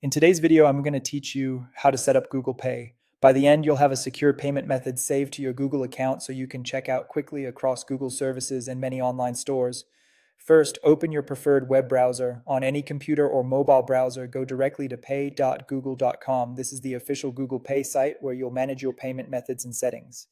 In today's video, I'm going to teach you how to set up Google Pay. By the end, you'll have a secure payment method saved to your Google account so you can check out quickly across Google services and many online stores. First, open your preferred web browser. On any computer or mobile browser, go directly to pay.google.com. This is the official Google Pay site where you'll manage your payment methods and settings.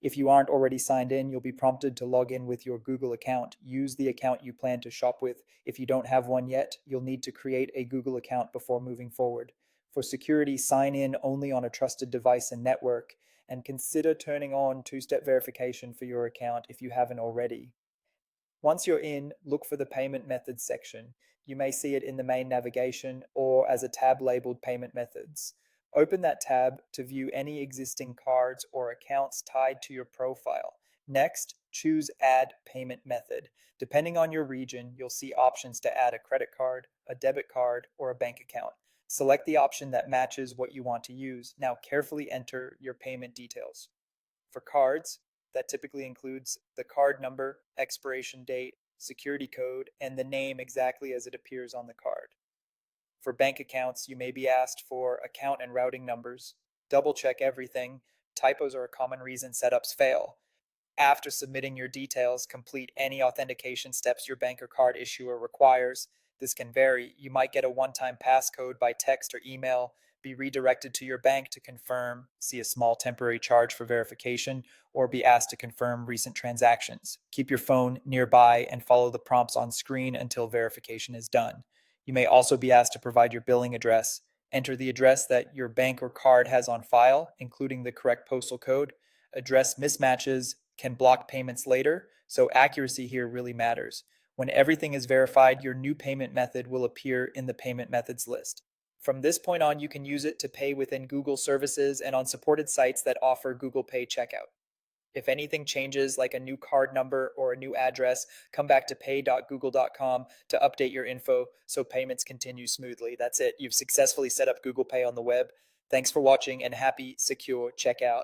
If you aren't already signed in, you'll be prompted to log in with your Google account. Use the account you plan to shop with. If you don't have one yet, you'll need to create a Google account before moving forward. For security, sign in only on a trusted device and network, and consider turning on two-step verification for your account if you haven't already. Once you're in, look for the payment methods section. You may see it in the main navigation or as a tab labeled payment methods. Open that tab to view any existing cards or accounts tied to your profile. Next, choose Add Payment Method. Depending on your region, you'll see options to add a credit card, a debit card, or a bank account. Select the option that matches what you want to use. Now carefully enter your payment details. For cards, that typically includes the card number, expiration date, security code, and the name exactly as it appears on the card. For bank accounts, you may be asked for account and routing numbers. Double check everything. Typos are a common reason setups fail. After submitting your details, complete any authentication steps your bank or card issuer requires. This can vary. You might get a one-time passcode by text or email, be redirected to your bank to confirm, see a small temporary charge for verification, or be asked to confirm recent transactions. Keep your phone nearby and follow the prompts on screen until verification is done. You may also be asked to provide your billing address. Enter the address that your bank or card has on file, including the correct postal code. Address mismatches can block payments later, so accuracy here really matters. When everything is verified, your new payment method will appear in the payment methods list. From this point on, you can use it to pay within Google services and on supported sites that offer Google Pay checkout. If anything changes, like a new card number or a new address, come back to pay.google.com to update your info so payments continue smoothly. That's it. You've successfully set up Google Pay on the web. Thanks for watching and happy, secure checkout.